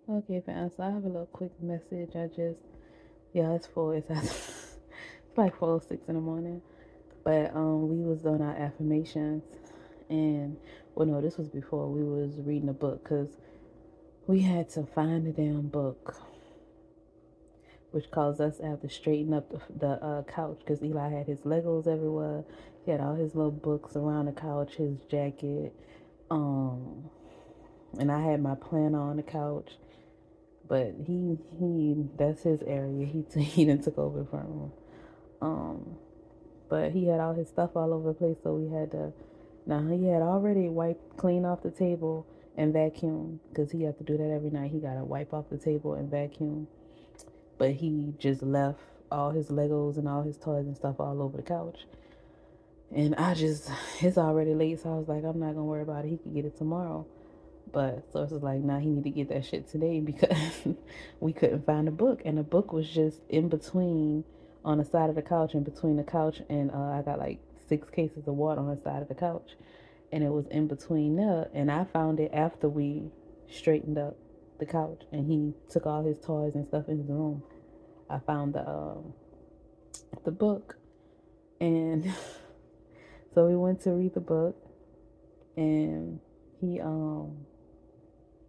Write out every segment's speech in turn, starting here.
Okay, fam. So I have a little quick message. Yeah, it's four. It's like 4:06 in the morning. But we was doing our affirmations, and well, no, this was before we was reading a book because we had to find the damn book, which caused us to have to straighten up the couch because Eli had his Legos everywhere. He had all his little books around the couch, his jacket, um, and I had my planner on the couch. But he that's his area. He didn't took over from him. Um, but he had all his stuff all over the place, so we had to. Now he had already wiped clean off the table and vacuum because he had to do that every night. He gotta wipe off the table and vacuum. But he just left all his Legos and all his toys and stuff all over the couch. And it's already late, so I was like, I'm not gonna worry about it. He could get it tomorrow. But Source was like, nah, he need to get that shit today because we couldn't find a book, and the book was just in between on the side of the couch, in between the couch and I got like 6 cases of water on the side of the couch, and it was in between there, and I found it after we straightened up the couch, and he took all his toys and stuff in his room. I found the book, and so we went to read the book, and he um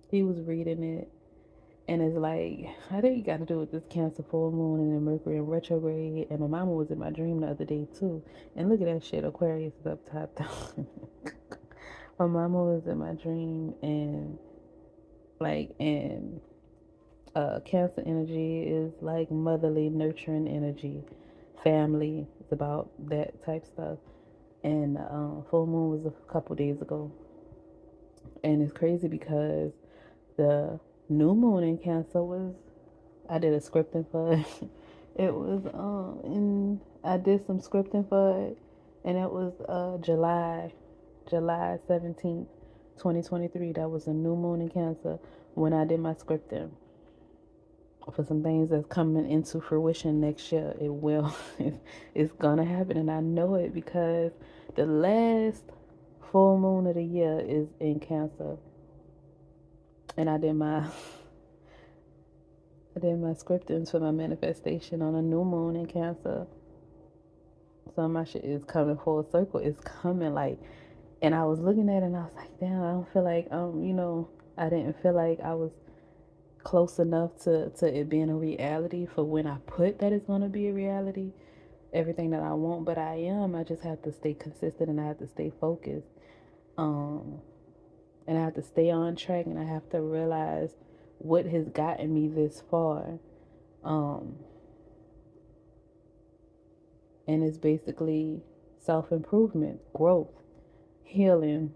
he was reading it. And it's like, I think it got to do with this Cancer full moon and then Mercury in retrograde. And my mama was in my dream the other day too. And look at that shit, Aquarius is up top down. My mama was in my dream, and and Cancer energy is like motherly, nurturing energy, family. It's about that type stuff. And full moon was a couple days ago, and it's crazy because the new moon in Cancer was, I did a scripting for it. It was and I did some scripting for it, and it was July 17th, 2023. That was a new moon in Cancer when I did my scripting for some things that's coming into fruition next year. It will. It's gonna happen, and I know it because the last full moon of the year is in Cancer, and I did my scriptings for my manifestation on a new moon in Cancer. So my shit is coming full circle. It's coming like, and I was looking at it and I was like, damn, I don't feel like I didn't feel like I was close enough to it being a reality for when I put that it's gonna be a reality. Everything that I want, but I am. I just have to stay consistent and I have to stay focused. Um, and I have to stay on track, and I have to realize what has gotten me this far. Um, and it's basically self improvement, growth, healing,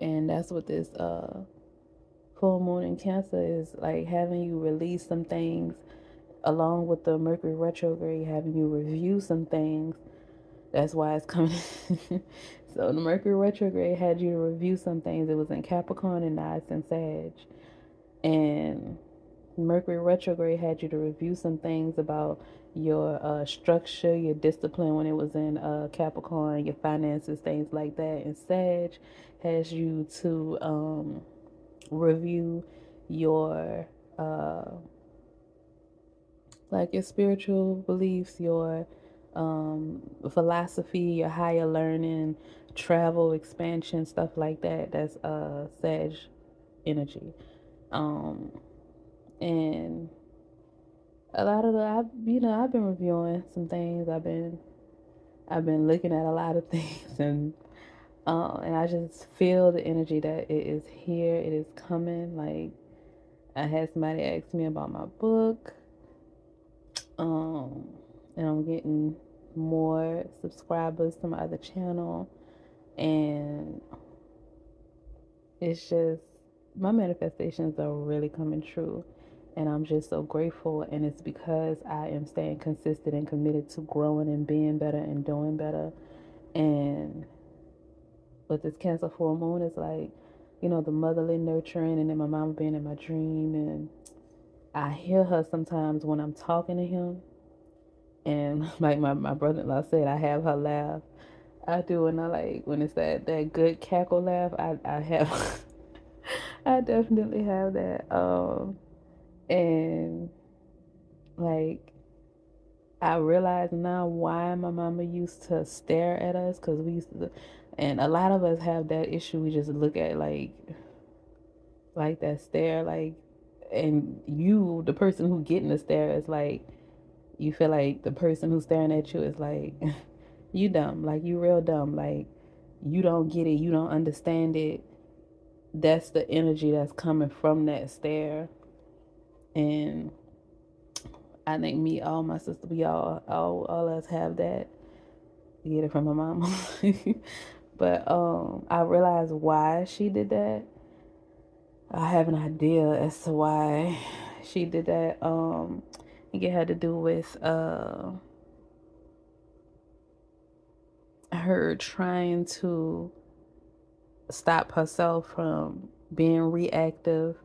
and that's what this full moon in Cancer is like, having you release some things along with the Mercury retrograde, having you review some things. That's why it's coming. So the Mercury retrograde had you to review some things. It was in Capricorn and now it's in Sag. And Mercury retrograde had you to review some things about your structure, your discipline when it was in Capricorn, your finances, things like that. And Sag has you to review your like your spiritual beliefs, your philosophy, your higher learning, travel, expansion, stuff like that. That's Sag energy. Um, and a lot of I've been reviewing some things. I've been looking at a lot of things, and I just feel the energy that it is here. It is coming. Like, I had somebody ask me about my book, um, and I'm getting more subscribers to my other channel, and it's just, my manifestations are really coming true, and I'm just so grateful. And it's because I am staying consistent and committed to growing and being better and doing better. And with this Cancer full moon, it's like, the motherly nurturing, and then my mama being in my dream, and I hear her sometimes when I'm talking to him, and like my brother-in-law said, I have her laugh. I do, and I like when it's that good cackle laugh. I have I definitely have that. And like I realize now why my mama used to stare at us because we used to, and a lot of us have that issue. We just look at like that stare, like, and you, the person who getting the stare, is like you feel like the person who's staring at you is like you dumb, like you real dumb, like you don't get it, you don't understand it. That's the energy that's coming from that stare. And I think me, all my sisters, we all us have that. Get it from my mama. But I realized why she did that. I have an idea as to why she did that. I think it had to do with her trying to stop herself from being reactive,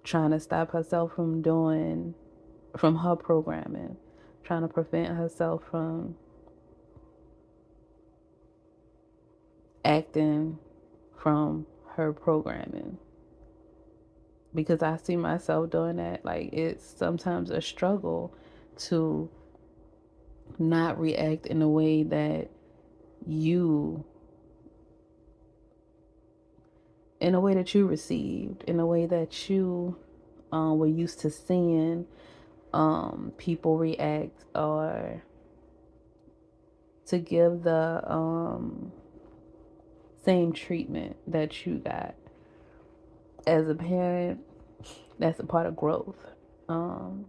trying to stop herself from doing from her programming, trying to prevent herself from acting from her programming. Because I see myself doing that. Like it's sometimes a struggle to not react in a way that you received, in a way that you were used to seeing people react, or to give the same treatment that you got as a parent. That's a part of growth. Um,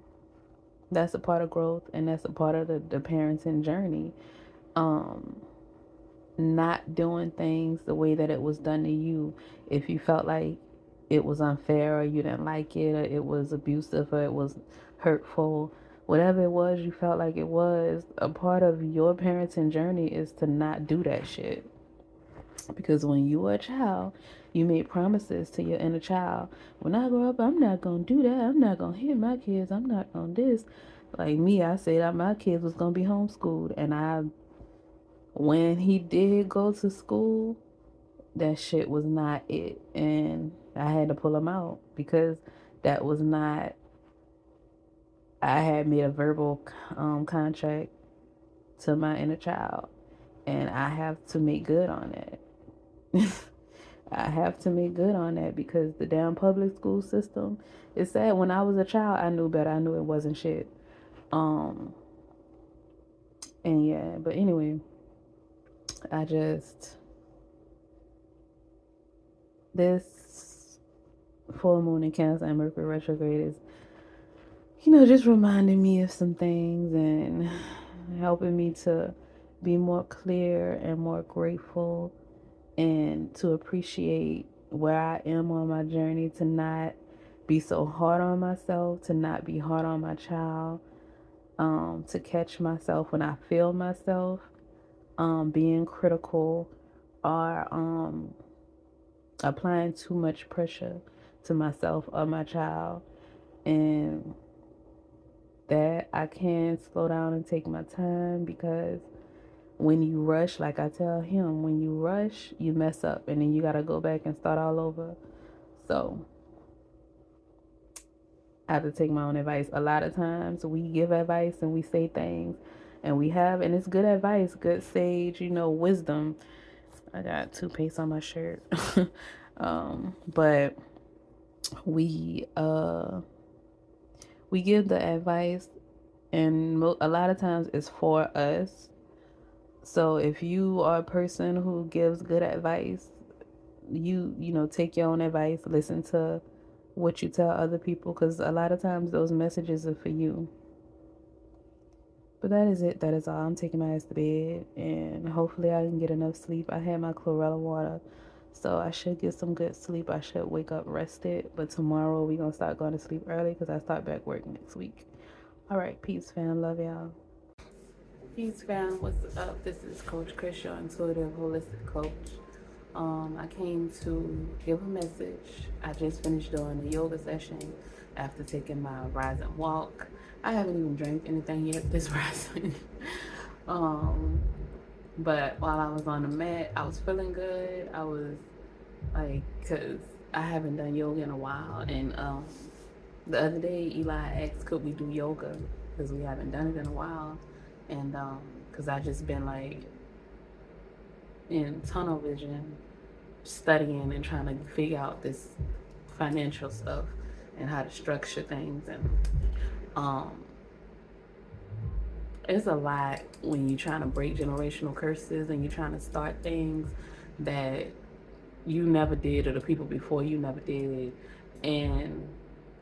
that's a part of growth, and that's a part of the parenting journey. Um, Not doing things the way that it was done to you, if you felt like it was unfair, or you didn't like it, or it was abusive, or it was hurtful, whatever it was you felt like it was, a part of your parenting journey is to not do that shit. Because when you were a child, you made promises to your inner child. When I grow up, I'm not gonna do that. I'm not gonna hit my kids. I'm not gonna this. Like me, I said that my kids was gonna be homeschooled, and when he did go to school, that shit was not it, and I had to pull him out because that was not. I had made a verbal contract to my inner child, and I have to make good on that. I have to make good on that because the damn public school system is sad. When I was a child, I knew better. I knew it wasn't shit. Um, and yeah, but anyway, I just this full moon in Cancer and Mercury retrograde is, just reminding me of some things and helping me to be more clear and more grateful, and to appreciate where I am on my journey, to not be so hard on myself, to not be hard on my child, to catch myself when I feel myself being critical, or applying too much pressure to myself or my child. And that I can slow down and take my time, because when you rush, like I tell him, when you rush, you mess up, and then you got to go back and start all over. So I have to take my own advice. A lot of times we give advice and we say things, and it's good advice, good sage, wisdom. I got toothpaste on my shirt. But we give the advice, and a lot of times it's for us. So if you are a person who gives good advice, take your own advice, listen to what you tell other people, because a lot of times those messages are for you. But that is it. That is all. I'm taking my ass to bed, and hopefully I can get enough sleep. I had my chlorella water, so I should get some good sleep. I should wake up rested. But tomorrow we gonna start going to sleep early because I start back work next week. All right, peace, fam. Love y'all. Peace, fam. What's up? This is Coach Chris, your intuitive holistic coach. I came to give a message. I just finished doing a yoga session after taking my rise and walk. I haven't even drank anything yet this rising. But while I was on the mat, I was feeling good. I was like, cause I haven't done yoga in a while, and the other day Eli asked, could we do yoga because we haven't done it in a while, and because I just been like in tunnel vision, studying and trying to figure out this financial stuff and how to structure things, and um, it's a lot when you're trying to break generational curses and you're trying to start things that you never did or the people before you never did, and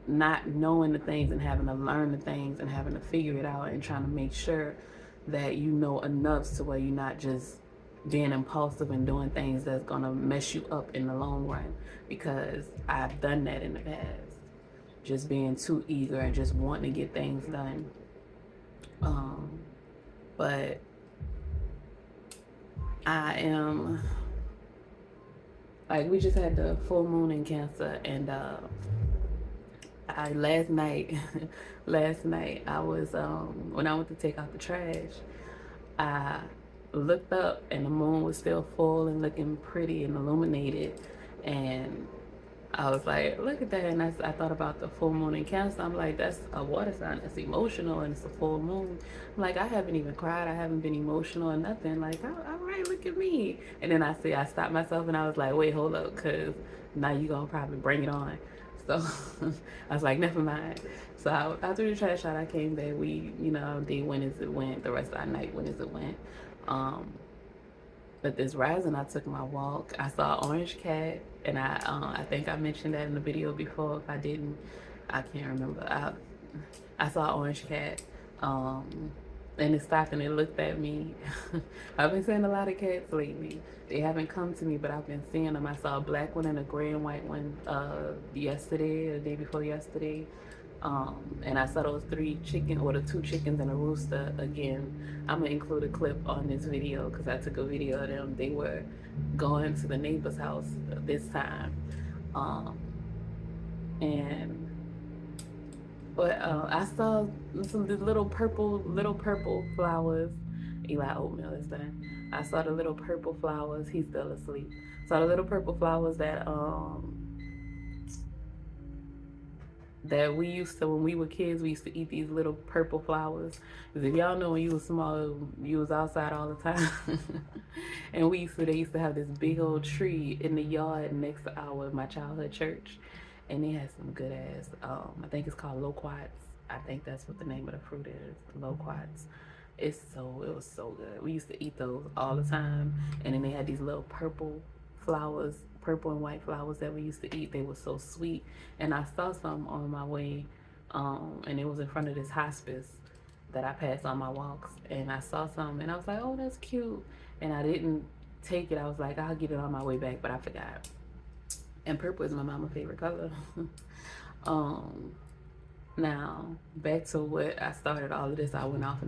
not knowing the things and having to learn the things and having to figure it out and trying to make sure that you know enough to where you're not just being impulsive and doing things that's gonna mess you up in the long run, because I've done that in the past, just being too eager and just wanting to get things done. um, but I am like, we just had the full moon in Cancer, and I last night last night I was when I went to take out the trash, I looked up and the moon was still full and looking pretty and illuminated, and I was like, look at that. And I thought about the full moon in Cancer. I'm like, that's a water sign. It's emotional and it's a full moon. I'm like, I haven't even cried. I haven't been emotional or nothing. Like, all right, look at me. And then I stopped myself and I was like, wait, hold up, because now you're going to probably bring it on. So I was like, never mind. So I threw the trash out. I came back. We, did When Is It Went. The rest of our night, When Is It Went. Um, but this rising, I took my walk. I saw orange cat, and I think I mentioned that in the video before. If I didn't, I can't remember. I saw orange cat, and it stopped and it looked at me. I've been seeing a lot of cats lately. They haven't come to me, but I've been seeing them. I saw a black one and a gray and white one yesterday, or the day before yesterday. And I saw those 3 chickens, or the 2 chickens and a rooster again. I'm gonna include a clip on this video because I took a video of them. They were going to the neighbor's house this time. And but I saw some the little purple flowers. Eli Oatmeal is done. I saw the little purple flowers. He's still asleep. Saw the little purple flowers that we used to, when we were kids, we used to eat these little purple flowers. Because if y'all know, when you was small, you was outside all the time. And they used to have this big old tree in the yard next to my childhood church. And they had some good ass, I think it's called loquats. I think that's what the name of the fruit is, loquats. It was so good. We used to eat those all the time. And then they had these little purple flowers, purple and white flowers that we used to eat. They were so sweet. And I saw some on my way, and it was in front of this hospice that I passed on my walks. And I saw some and I was like, oh, that's cute. And I didn't take it. I was like, I'll get it on my way back, but I forgot. And purple is my mama's favorite color. Now back to what I started all of this. I went off.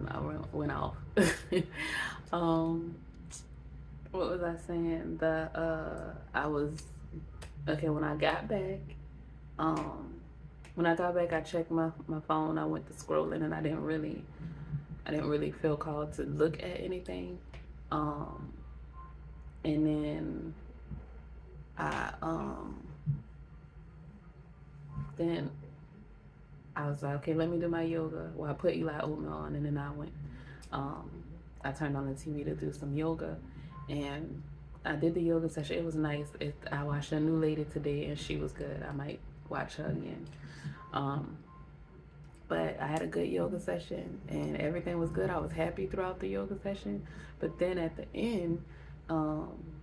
What was I saying? I was okay when I got back. I checked my phone. I went to scrolling, and I didn't really feel called to look at anything. And then I was like, okay, let me do my yoga. Well, I put Eli Oatmeal on, and then I turned on the TV to do some yoga, and I did the yoga session. It was nice. I watched a new lady today, and she was good. I might watch her again. But I had a good yoga session, and everything was good. I was happy throughout the yoga session. But then at the end,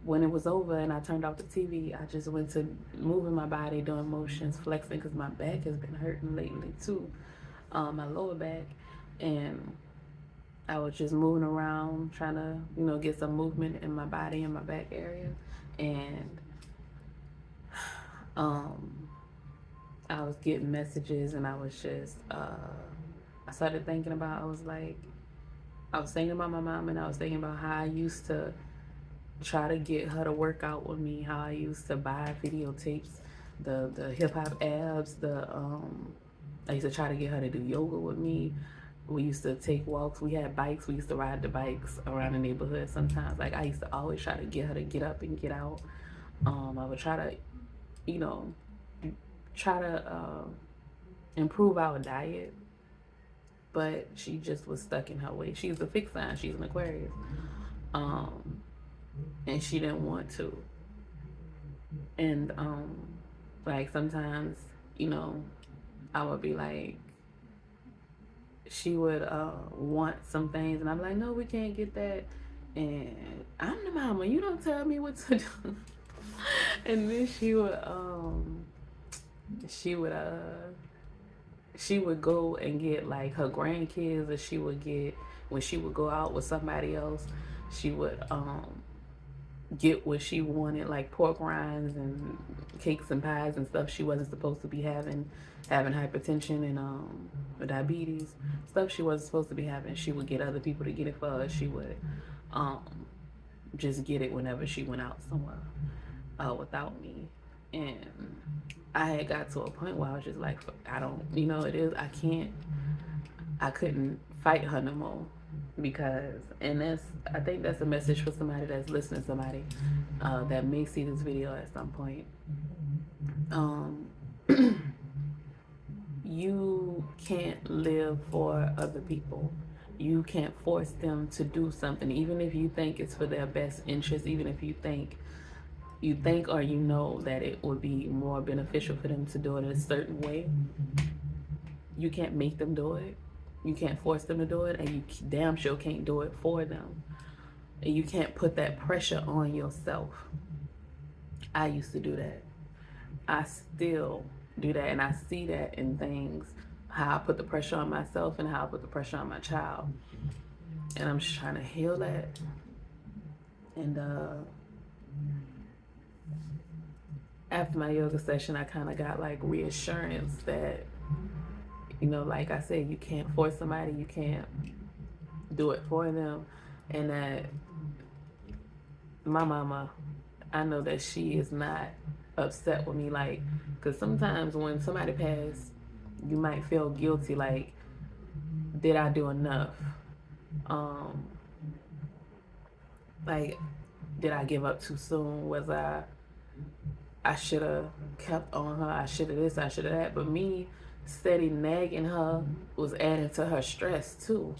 when it was over and I turned off the TV, I just went to moving my body, doing motions, flexing, because my back has been hurting lately too, my lower back. And I was just moving around, trying to, get some movement in my body, in my back area. And I was getting messages, and I was just, I started thinking about, I was thinking about my mom, and I was thinking about how I used to try to get her to work out with me, how I used to buy videotapes, the hip hop abs, I used to try to get her to do yoga with me. We used to take walks. We had bikes. We used to ride the bikes around the neighborhood sometimes. Like, I used to always try to get her to get up and get out. I would try to you know, try to improve our diet, but she just was stuck in her way. She's a fixed sign. She's an Aquarius, um, and she didn't want to. And like sometimes, you know, I would be like, she would want some things, and I'm like, no, we can't get that. And I'm the mama. You don't tell me what to do. And then she would she would go and get like her grandkids, or she would get, when she would go out with somebody else, she would get what she wanted, like pork rinds and cakes and pies and stuff she wasn't supposed to be having hypertension and diabetes, stuff she wasn't supposed to be having. She would get other people to get it for her. She would um just get it whenever she went out somewhere without me. And I had got to a point where I was just like, I don't, I couldn't fight her no more, because, and I think that's a message for somebody that's listening, somebody that may see this video at some point. You can't live for other people. You can't force them to do something, even if you think it's for their best interest, even if you think or you know that it would be more beneficial for them to do it in a certain way. You can't make them do it. You can't force them to do it, and you damn sure can't do it for them. And you can't put that pressure on yourself. I used to do that. I still do that, and I see that in things, how I put the pressure on myself and how I put the pressure on my child. And I'm just trying to heal that. And after my yoga session, I kind of got like reassurance that, like I said, you can't force somebody, you can't do it for them. And that my mama, I know that she is not upset with me, like, because sometimes when somebody passed, you might feel guilty, like, did I do enough? Like, did I give up too soon? Was I should have kept on her, I should have this, I should have that. But me steady nagging her was adding to her stress too.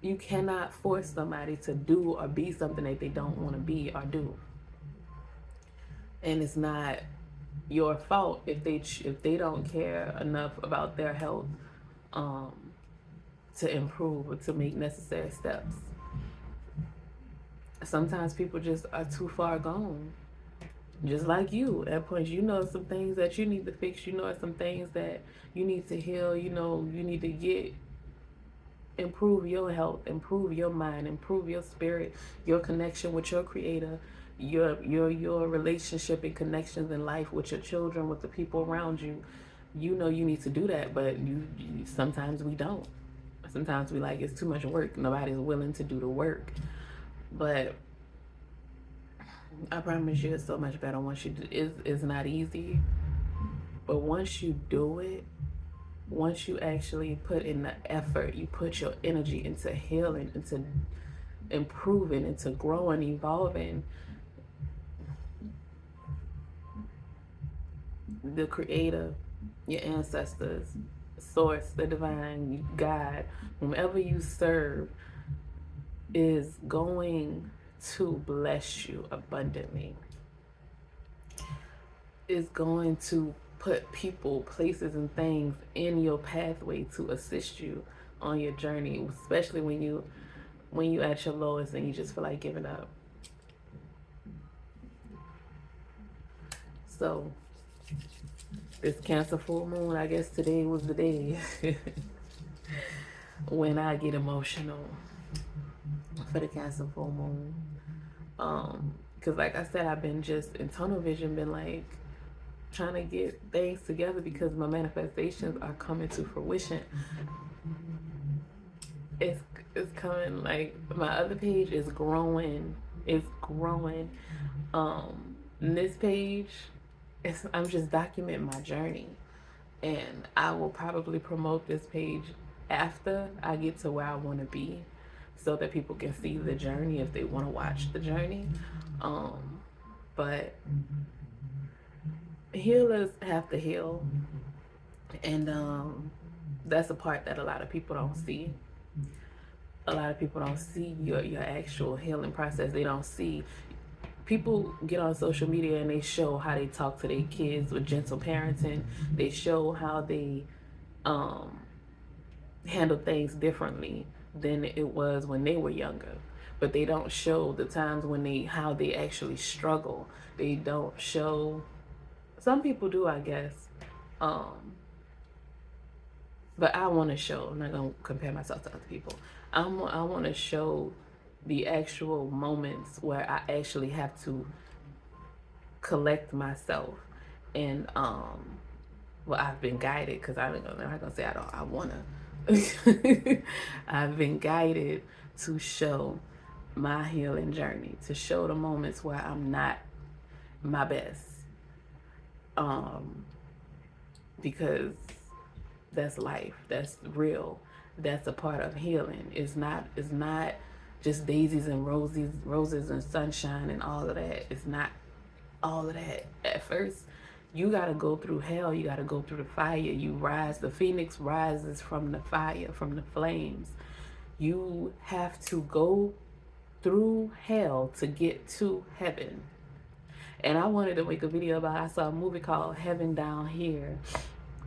You cannot force somebody to do or be something that they don't want to be or do. And it's not your fault if they don't care enough about their health to improve or to make necessary steps. Sometimes people just are too far gone. Just like you, at points, some things that you need to fix, some things that you need to heal, you need to improve your health, improve your mind, improve your spirit, your connection with your creator, your relationship and connections in life with your children, with the people around you. You need to do that, but you sometimes we don't. Sometimes we like, it's too much work. Nobody's willing to do the work. But I promise you, it's so much better once you do. It's not easy, but once you do it, once you actually put in the effort, you put your energy into healing, into improving, into growing, evolving, the creator, your ancestors, source, the divine, God, whomever you serve is going to bless you abundantly. Is going to put people, places, and things in your pathway to assist you on your journey, especially when you at your lowest and you just feel like giving up. So this Cancer full moon, I guess today was the day when I get emotional for the Cancer full moon. Because like I said, I've been just in tunnel vision, been like trying to get things together because my manifestations are coming to fruition. It's coming, like my other page is growing. It's growing. This page, I'm just documenting my journey, and I will probably promote this page after I get to where I want to be, so that people can see the journey if they want to watch the journey. But healers have to heal, and that's a part that a lot of people don't see. A lot of people don't see your actual healing process. They don't see, people get on social media and they show how they talk to their kids with gentle parenting. They show how they um, handle things differently than it was when they were younger. But they don't show the times when they, how they actually struggle. They don't show, some people do, I guess. Um, but I want to show, I'm not going to compare myself to other people. I want to show the actual moments where I actually have to collect myself. And well, I've been guided, because I'm not gonna say I wanna. I've been guided to show my healing journey, to show the moments where I'm not my best, um, because that's life, that's real, that's a part of healing. It's not just daisies and roses and sunshine and all of that. It's not all of that. At first, you got to go through hell. You got to go through the fire. You rise. The phoenix rises from the fire, from the flames. You have to go through hell to get to heaven. And I wanted to make a video about, I saw a movie called Heaven Down Here.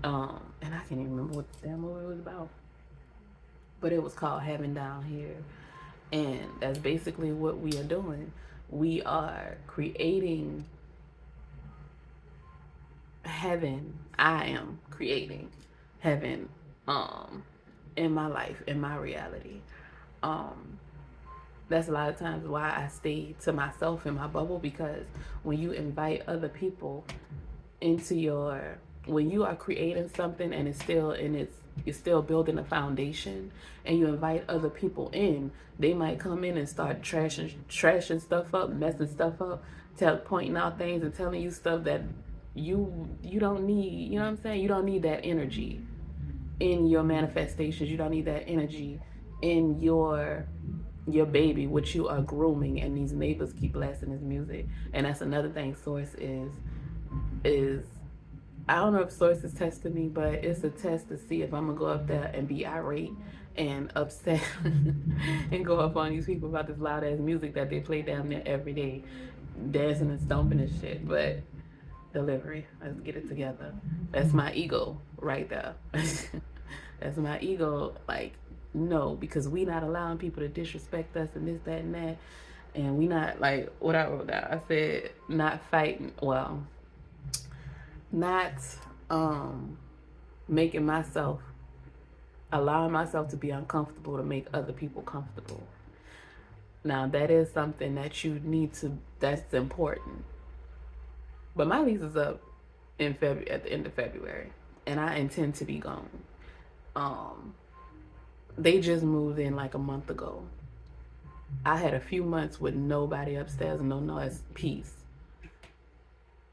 And I can't even remember what the damn movie was about. But it was called Heaven Down Here. And that's basically what we are doing. We are creating heaven. I am creating heaven in my life, in my reality. That's a lot of times why I stay to myself in my bubble, because when you invite other people into your, when you are creating something and it's still in its, you're still building a foundation, and you invite other people in, they might come in and start trashing stuff up, messing stuff up, pointing out things and telling you stuff that you don't need. You know what I'm saying? You don't need that energy in your manifestations. You don't need that energy in your baby, which you are grooming. And these neighbors keep blasting this music. And that's another thing Source is I don't know if Source is testing me, but it's a test to see if I'm gonna go up there and be irate and upset and go up on these people about this loud ass music that they play down there every day, dancing and stomping and shit. But delivery, let's get it together. That's my ego right there. That's my ego. Like, no, because we not allowing people to disrespect us and this, that, and that. And we not, like, what I wrote down, I said not fighting, well, not making myself, allowing myself to be uncomfortable to make other people comfortable. Now that is something that you need to, that's important. But my lease is up in February, at the end of February, and I intend to be gone. They just moved in like a month ago. I had a few months with nobody upstairs, no noise, peace.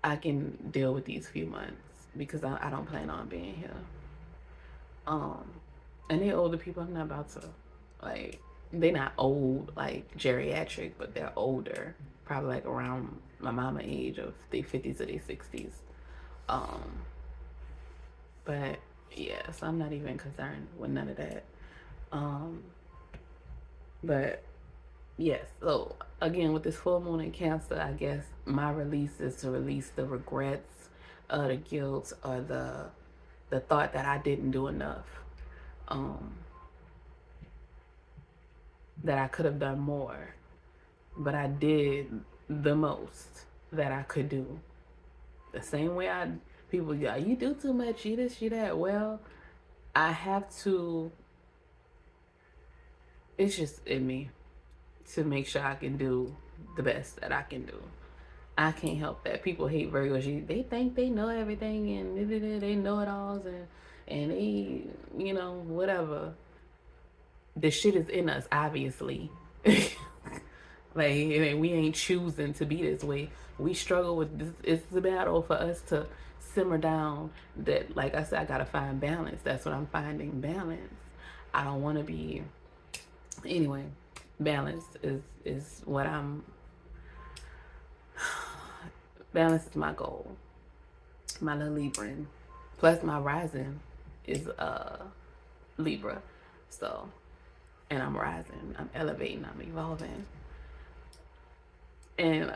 I can deal with these few months because I don't plan on being here. And they're older people. I'm not about to, like, they're not old like geriatric, but they're older, probably like around my mama age of their 50s or their 60s. But yeah, so I'm not even concerned with none of that. But yes, so again, with this full moon in Cancer, I guess my release is to release the regrets, the guilt, or the thought that I didn't do enough, that I could have done more, but I did the most that I could do. The same way people go, you do too much, you this, you that. Well, I have to, it's just in me to make sure I can do the best that I can do. I can't help that. People hate Virgos. They think they know everything and they know it alls and they, you know, whatever. The shit is in us, obviously. Like, we ain't choosing to be this way. We struggle with this. It's the battle for us to simmer down. That, like I said, I gotta find balance. That's what I'm finding, balance. I don't want to be, anyway. Balance is what I'm. Balance is my goal. my little Libran. Plus my rising is Libra. So, and I'm rising, I'm elevating, I'm evolving. And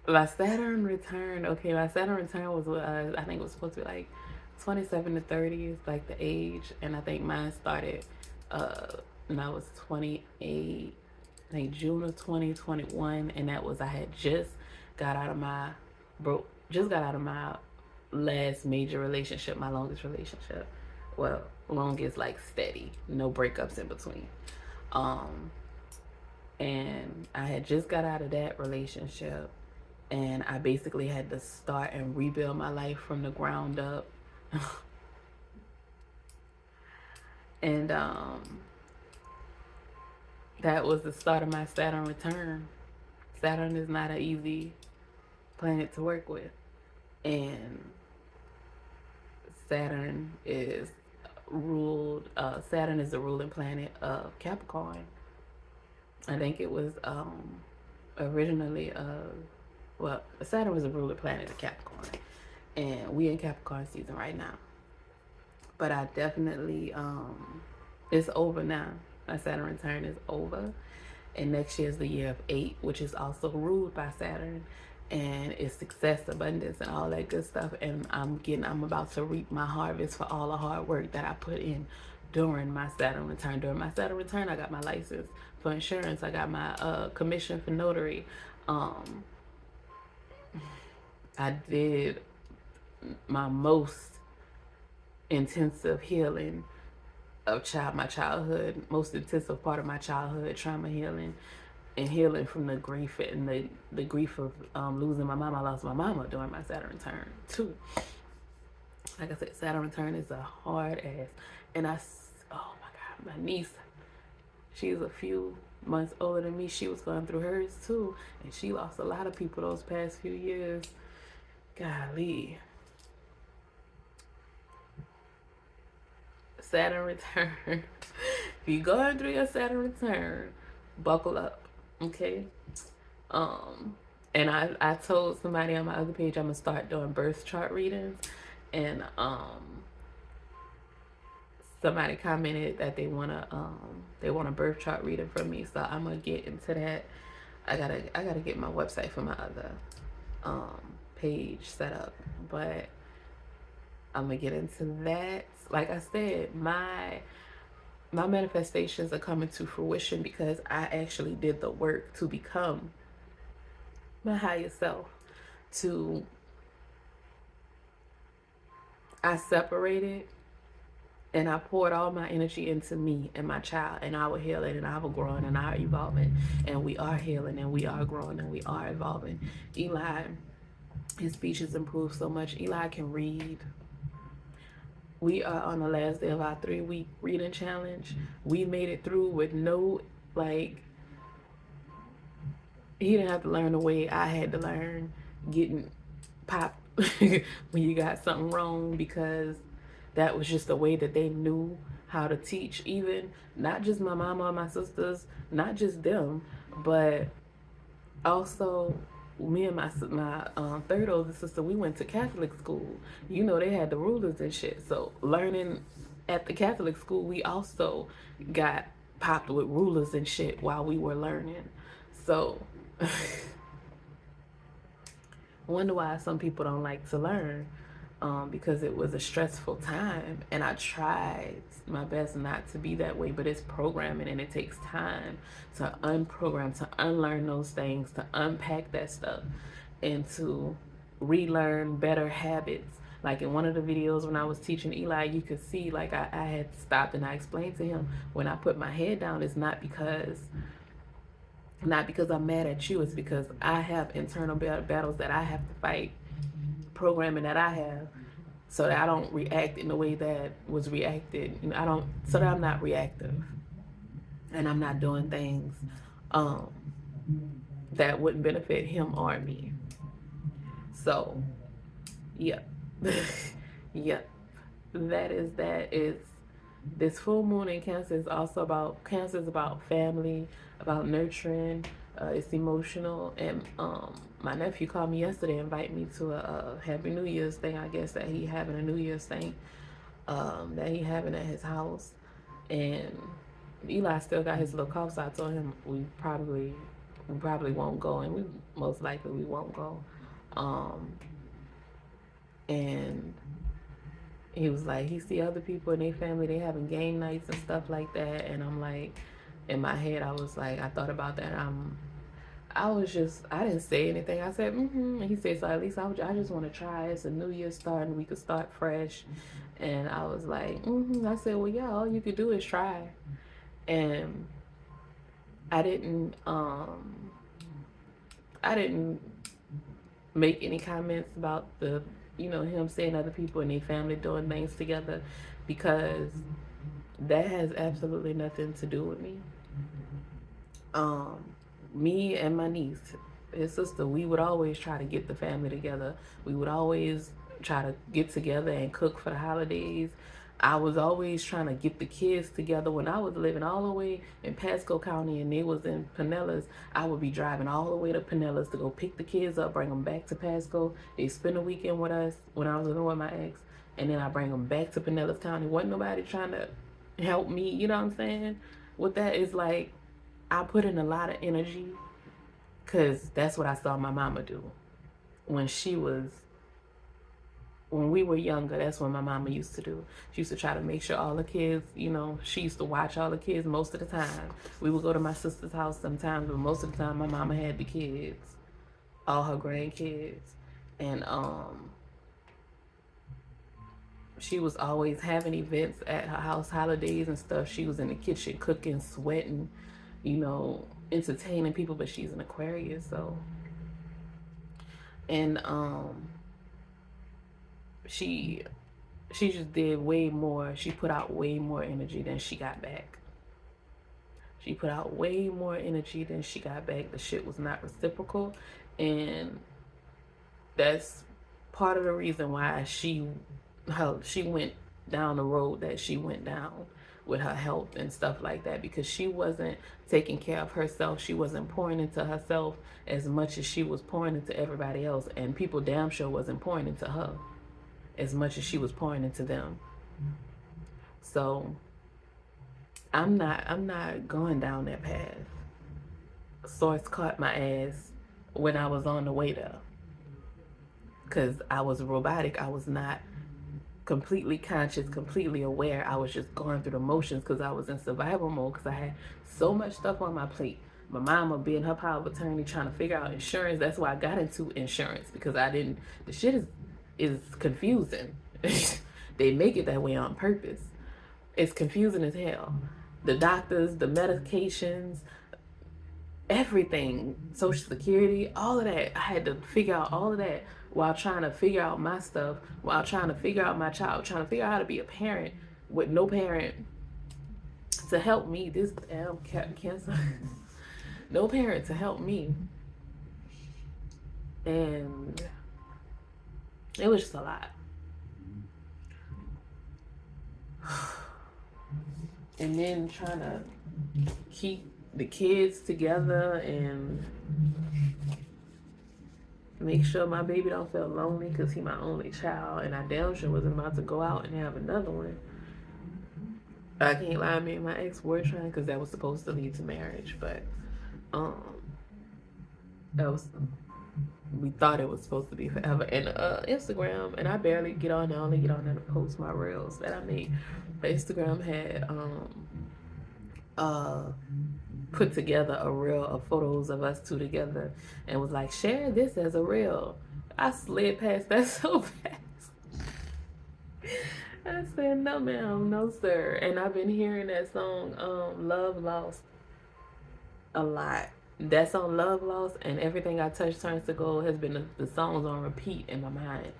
my Saturn return, okay, my Saturn return was, I think it was supposed to be like 27 to 30 is like the age. And I think mine started when I was 28, I think June of 2021. And that was, I had just got out of my, just got out of my last major relationship, my longest relationship. Well, longest, like steady, no breakups in between. And I had just got out of that relationship, and I basically had to start and rebuild my life from the ground up. And that was the start of my Saturn return. Saturn is not an easy planet to work with, and Saturn is Saturn is the ruling planet of Capricorn. I think it was originally Saturn was a ruler planet of Capricorn, and we in Capricorn season right now. But I definitely it's over now. My Saturn return is over, and next year is the year of 8, which is also ruled by Saturn, and it's success, abundance, and all that good stuff. And I'm about to reap my harvest for all the hard work that I put in during my Saturn return. During my Saturn return, I got my license for insurance. I got my commission for notary. I did my most intensive healing of my childhood, most intensive part of my childhood, trauma healing, and healing from the grief and the grief of losing my mama. I lost my mama during my Saturn return too. Like I said, Saturn return is a hard ass. And oh my God, my niece, she's a few months older than me. She was going through hers too, and she lost a lot of people those past few years. Golly. Saturn return. If you're going through your Saturn return, buckle up, okay? And I told somebody on my other page I'm gonna start doing birth chart readings, and somebody commented that they want a birth chart reading from me, so I'm gonna get into that. I gotta get my website for my other page set up, but I'm gonna get into that. Like I said, my manifestations are coming to fruition because I actually did the work to become my higher self. I separated and I poured all my energy into me and my child and our healing and our growing and our evolving. And we are healing and we are growing and we are evolving. Eli, his speech has improved so much. Eli can read. We are on the last day of our 3-week reading challenge. We made it through with no, he didn't have to learn the way I had to learn, getting popped when you got something wrong, because that was just the way that they knew how to teach. Even not just my mama or my sisters, not just them, but also me and my third oldest sister, we went to Catholic school. You know, they had the rulers and shit. So learning at the Catholic school, we also got popped with rulers and shit while we were learning. So I wonder why some people don't like to learn, because it was a stressful time, and I tried my best not to be that way, but it's programming and it takes time to unprogram, to unlearn those things, to unpack that stuff, and to relearn better habits. Like in one of the videos when I was teaching Eli, you could see I had stopped and I explained to him, when I put my head down, it's not because I'm mad at you, it's because I have internal battles that I have to fight, programming that I have, so that I don't react in the way that was reacted. So that I'm not reactive and I'm not doing things that wouldn't benefit him or me. So, yep. Yep. That is this full moon in Cancer is also about family, about nurturing, It's emotional. And my nephew called me yesterday, invite me to a Happy New Year's thing. I guess that he having a New Year's thing that he having at his house. And Eli still got his little cough, so I told him we probably won't go, and we most likely we won't go. Um, and he was like, he see other people in their family, they having game nights and stuff like that, and I'm like, in my head, I was like, I thought about that. I didn't say anything. I said, mm-hmm. And he said, so at least I just want to try. It's a new year start and we could start fresh. And I was like, mm-hmm. I said, well, yeah, all you could do is try. And I didn't, um, I didn't make any comments about him seeing other people and their family doing things together, because that has absolutely nothing to do with me. Um, Me and my niece, his sister, we would always try to get the family together. We would always try to get together and cook for the holidays. I was always trying to get the kids together. When I was living all the way in Pasco County and they was in Pinellas, I would be driving all the way to Pinellas to go pick the kids up, bring them back to Pasco. They spend a weekend with us when I was living with my ex, and then I bring them back to Pinellas County. Wasn't nobody trying to help me, you know what I'm saying? With that, is like I put in a lot of energy because that's what I saw my mama do when she was when we were younger. That's what my mama used to do. She used to try to make sure all the kids, she used to watch all the kids most of the time. We would go to my sister's house sometimes, but most of the time my mama had the kids, all her grandkids. And she was always having events at her house, holidays and stuff. She was in the kitchen cooking, sweating, entertaining people, but she's an Aquarius, so. And she she just did way more. She put out way more energy than she got back. She put out way more energy than she got back. The shit was not reciprocal, and that's part of the reason why she went down the road that she went down with her health and stuff like that, because she wasn't taking care of herself. She wasn't pouring into herself as much as she was pouring into everybody else, and people damn sure wasn't pouring into her as much as she was pouring into them. So I'm not going down that path. Source caught my ass when I was on the way there, because I was robotic. I was not completely conscious, completely aware. I was just going through the motions because I was in survival mode, because I had so much stuff on my plate. My mama being her power of attorney, trying to figure out insurance. That's why I got into insurance, because I didn't. The shit is confusing. They make it that way on purpose. It's confusing as hell. The doctors, the medications, everything, Social Security, all of that. I had to figure out all of that while trying to figure out my stuff, while trying to figure out my child, trying to figure out how to be a parent with no parent to help me. This damn cancer, no parent to help me, and it was just a lot. And then trying to keep the kids together and make sure my baby don't feel lonely, because he my only child, and I damn sure wasn't about to go out and have another one. I can't lie, me and my ex were trying, because that was supposed to lead to marriage, but um that was we thought it was supposed to be forever. And Instagram, and I barely get on there, I only get on there to post my reels that I made. But Instagram had uh put together a reel of photos of us two together and was like, share this as a reel. I slid past that so fast. I said, no ma'am, no sir. And I've been hearing that song, Love Lost, a lot. That song, Love Lost, and Everything I Touch Turns to Gold, has been the songs on repeat in my mind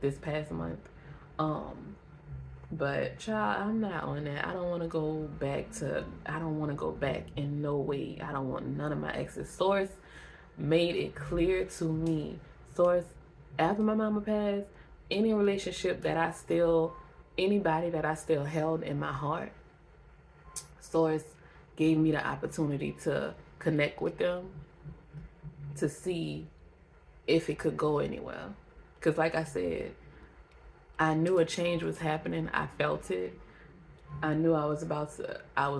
this past month. Um, but child, I'm not on that. I don't want to go back to. I don't want to go back in no way. I don't want none of my exes. Source made it clear to me. Source, after my mama passed, any relationship that anybody that I still held in my heart, Source gave me the opportunity to connect with them to see if it could go anywhere. Because, like I said, I knew a change was happening. I felt it. I knew I was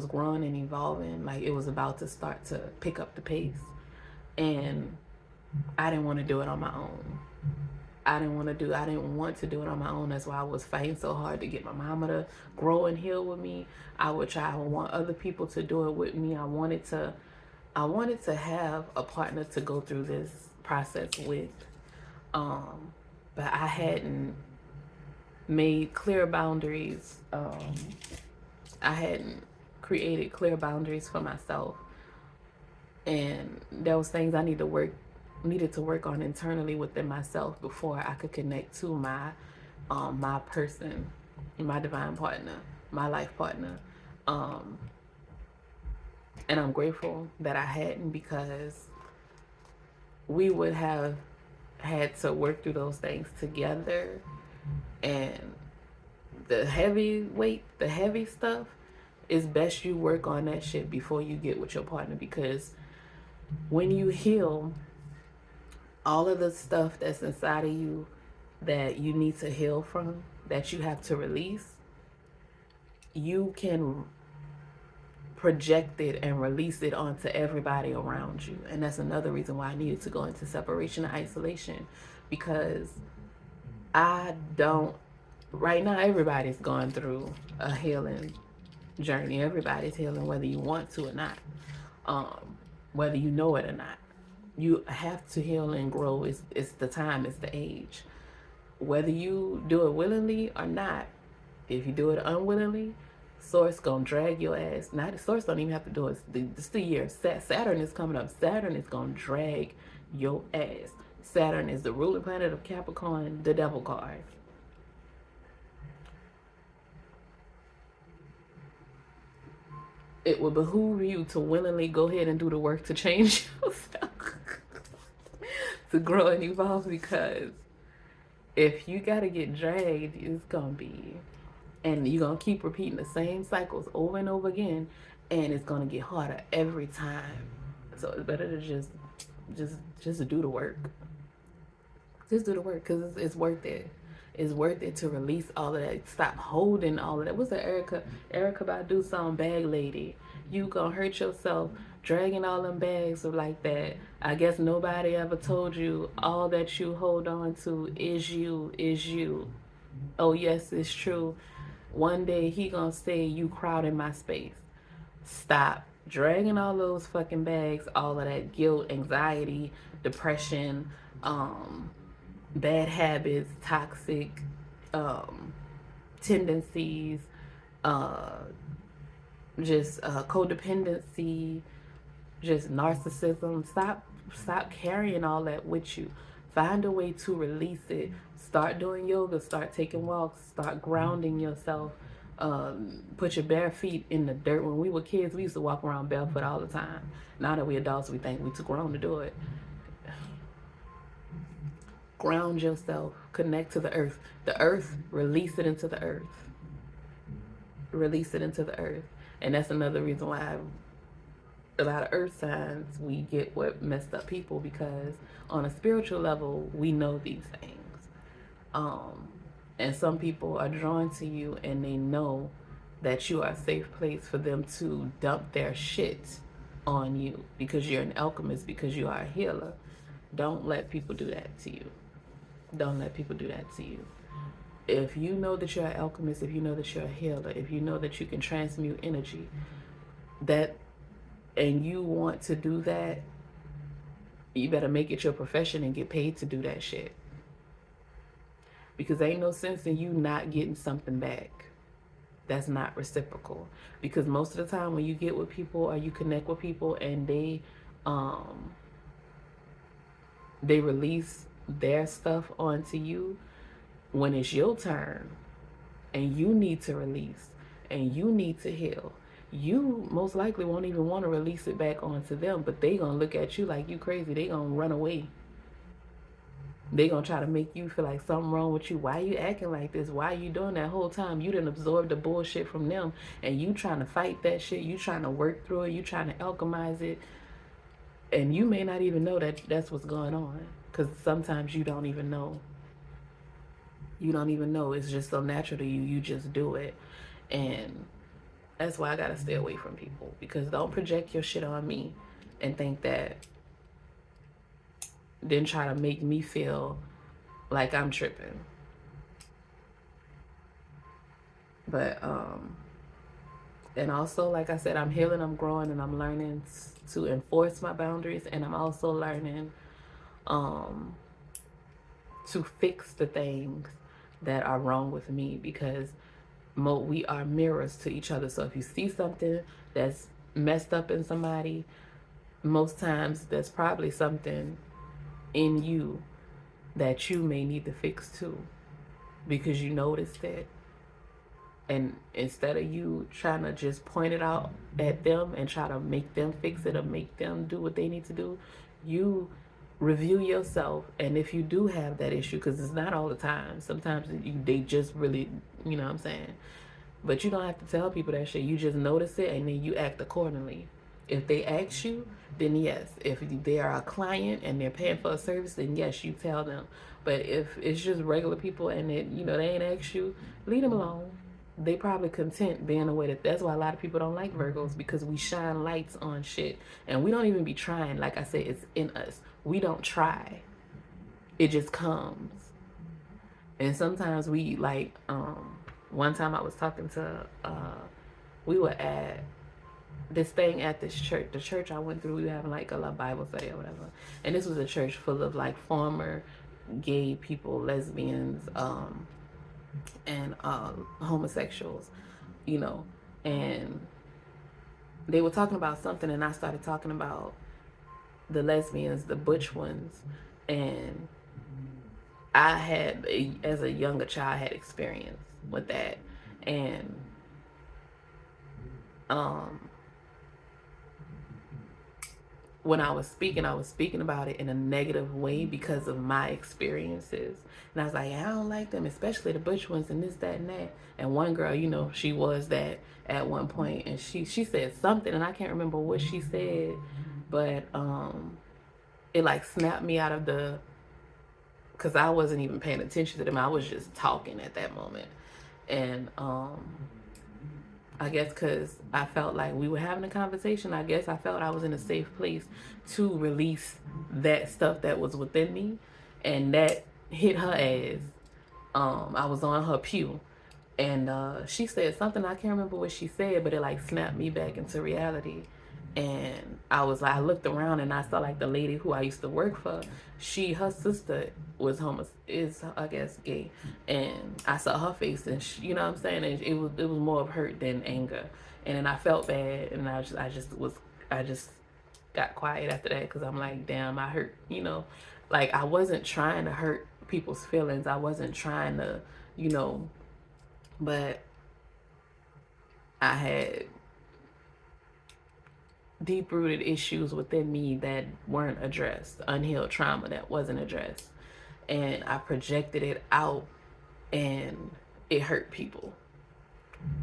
growing and evolving. Like it was about to start to pick up the pace. And I didn't want to do it on my own. I didn't want to do it on my own. That's why I was fighting so hard to get my mama to grow and heal with me. I would want other people to do it with me. I wanted to have a partner to go through this process with. But I hadn't made clear boundaries. I hadn't created clear boundaries for myself. And there was things I needed to work on internally within myself before I could connect to my person, my divine partner, my life partner. And I'm grateful that I hadn't, because we would have had to work through those things together. And the heavy stuff, it's best you work on that shit before you get with your partner, because when you heal, all of the stuff that's inside of you that you need to heal from, that you have to release, you can project it and release it onto everybody around you. And that's another reason why I needed to go into separation and isolation, because right now everybody's going through a healing journey. Everybody's healing, whether you want to or not, whether you know it or not. You have to heal and grow. It's the time, it's the age. Whether you do it willingly or not, if you do it unwillingly, Source gonna drag your ass. Not the Source don't even have to do it. It's the year. Saturn is coming up. Saturn is gonna drag your ass. Saturn is the ruling planet of Capricorn, the devil card. It would behoove you to willingly go ahead and do the work to change yourself, to grow and evolve, because if you gotta get dragged, it's gonna be, and you're gonna keep repeating the same cycles over and over again, and it's gonna get harder every time. So it's better to just do the work. Just do the work, because it's worth it. It's worth it to release all of that. Stop holding all of that. What's that Erykah Badu song, Bag Lady? You gonna hurt yourself dragging all them bags like that. I guess nobody ever told you all that you hold on to is you. Oh yes, it's true. One day he gonna say you crowding my space. Stop dragging all those fucking bags, all of that guilt, anxiety, depression, bad habits, toxic tendencies, just codependency, just narcissism. Stop carrying all that with you. Find a way to release it. Start doing yoga, start taking walks, start grounding yourself. Put your bare feet in the dirt. When we were kids, we used to walk around barefoot all the time. Now that we adults, we think we too grown to do it. Ground yourself, connect to the earth. The earth, release it into the earth. Release it into the earth. And that's another reason why a lot of earth signs, we get what messed up people, because on a spiritual level, we know these things. And some people are drawn to you, and they know that you are a safe place for them to dump their shit on you, because you're an alchemist, because you are a healer. Don't let people do that to you. Don't let people do that to you. If you know that you're an alchemist, if you know that you're a healer, if you know that you can transmute energy, and you want to do that, you better make it your profession and get paid to do that shit. Because ain't no sense in you not getting something back that's not reciprocal. Because most of the time when you get with people or you connect with people and they release their stuff onto you, when it's your turn and you need to release and you need to heal, you most likely won't even want to release it back onto them, but they gonna look at you like you crazy. They gonna run away. They gonna try to make you feel like something wrong with you. Why you acting like this? Why you doing that? Whole time you done absorbed the bullshit from them, and you trying to fight that shit. You trying to work through it. You trying to alchemize it. And you may not even know that that's what's going on, because sometimes you don't even know. You don't even know. It's just so natural to you. You just do it. And that's why I gotta stay away from people, because don't project your shit on me and think that, then try to make me feel like I'm tripping. But and also, like I said, I'm healing, I'm growing, and I'm learning to enforce my boundaries, and I'm also learning to fix the things that are wrong with me, because we are mirrors to each other. So if you see something that's messed up in somebody, most times there's probably something in you that you may need to fix too, because you noticed it. And instead of you trying to just point it out at them and try to make them fix it or make them do what they need to do, you review yourself. And if you do have that issue, because it's not all the time, sometimes they just really, you know what I'm saying, but you don't have to tell people that shit. You just notice it and then you act accordingly. If they ask you, then yes. If they are a client and they're paying for a service, then yes, you tell them. But if it's just regular people and it, they ain't asked you, leave them alone. They probably content being away. That's why a lot of people don't like Virgos, because we shine lights on shit and we don't even be trying. Like I said, it's in us. We don't try. It just comes. And sometimes we like, one time I was talking to, we were at this thing at this church. The church I went through, we were having like a Bible study or whatever. And this was a church full of like former gay people, lesbians, and homosexuals, and they were talking about something, and I started talking about the lesbians, the butch ones, and I had, as a younger child, had experience with that, and when I was speaking about it in a negative way because of my experiences. And I was like, I don't like them, especially the butch ones and this, that, and that. And one girl, she was that at one point, and she said something, and I can't remember what she said, but it like snapped me out of because I wasn't even paying attention to them. I was just talking at that moment. And I guess because I felt like we were having a conversation, I guess I felt I was in a safe place to release that stuff that was within me. And that hit her ass. I was on her pew. And she said something, I can't remember what she said, but it like snapped me back into reality. And I was like, I looked around and I saw like the lady who I used to work for. Her sister was I guess gay, and I saw her face, and you know what I'm saying. And it was more of hurt than anger, and then I felt bad, and I just got quiet after that, because I'm like, damn, I hurt, like I wasn't trying to hurt people's feelings. I wasn't trying to, but I had deep-rooted issues within me that weren't addressed, unhealed trauma that wasn't addressed, and I projected it out, and it hurt people.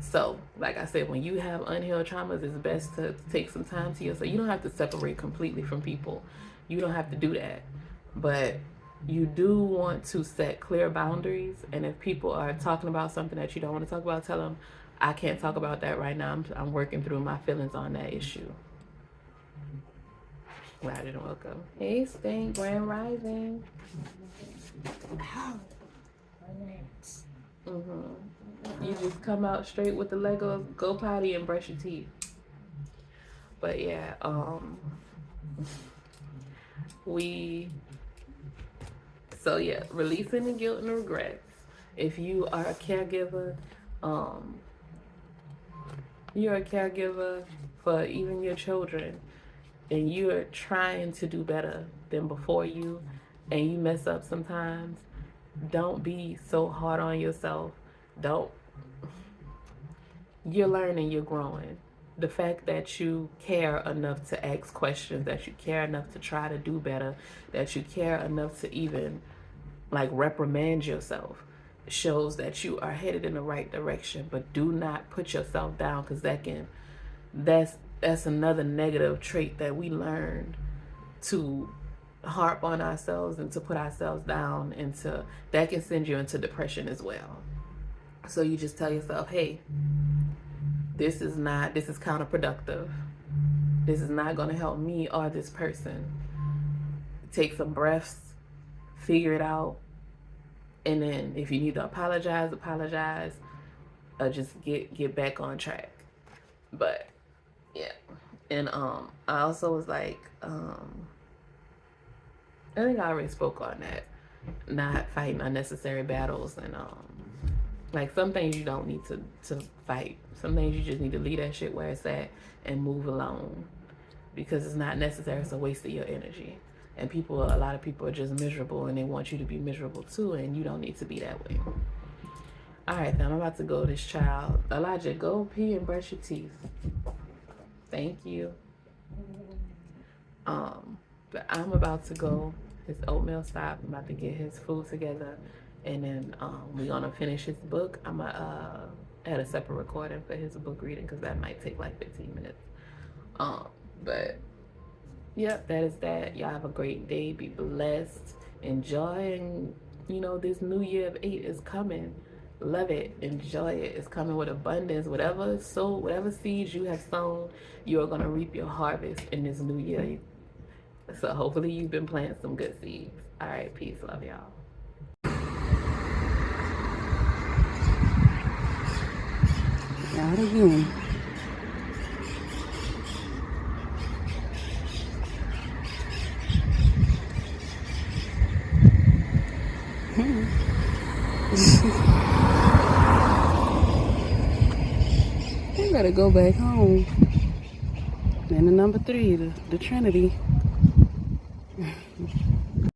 So like I said, when you have unhealed traumas, it's best to take some time to yourself. You don't have to separate completely from people. You don't have to do that, but you do want to set clear boundaries. And if people are talking about something that you don't want to talk about, tell them, I can't talk about that right now. I'm working through my feelings on that issue. Well, I didn't welcome. Hey, Sting, Grand Rising. You just come out straight with the Legos, go potty, and brush your teeth. But yeah, releasing the guilt and regrets. If you are a caregiver, you're a caregiver for even your children, and you're trying to do better than before you, and you mess up sometimes, don't be so hard on yourself. You're learning, you're growing. The fact that you care enough to ask questions, that you care enough to try to do better, that you care enough to even like reprimand yourself, shows that you are headed in the right direction. But do not put yourself down, because that's another negative trait that we learned to harp on ourselves and to put ourselves down, and that can send you into depression as well. So you just tell yourself, hey, this is counterproductive. This is not going to help me or this person. Take some breaths, figure it out, and then if you need to apologize, or just get back on track. But yeah. And I also was like, I think I already spoke on that. Not fighting unnecessary battles, and like some things you don't need to fight. Some things you just need to leave that shit where it's at and move along, because it's not necessary. It's a waste of your energy. And a lot of people are just miserable, and they want you to be miserable too, and you don't need to be that way. All right, then I'm about to go. This child, Elijah, go pee and brush your teeth. Thank you. But I'm about to go. His oatmeal stopped. I'm about to get his food together, and then we're gonna finish his book. I'm gonna add a separate recording for his book reading, because that might take like 15 minutes. But yep, that is that. Y'all have a great day. Be blessed. Enjoy, and this new year of 8 is coming. Love it. Enjoy it. It's coming with abundance. Whatever seeds you have sown, you are gonna reap your harvest in this new year. So hopefully you've been planting some good seeds. All right, peace. Love y'all. Not again. I gotta go back home. And the number 3, the Trinity.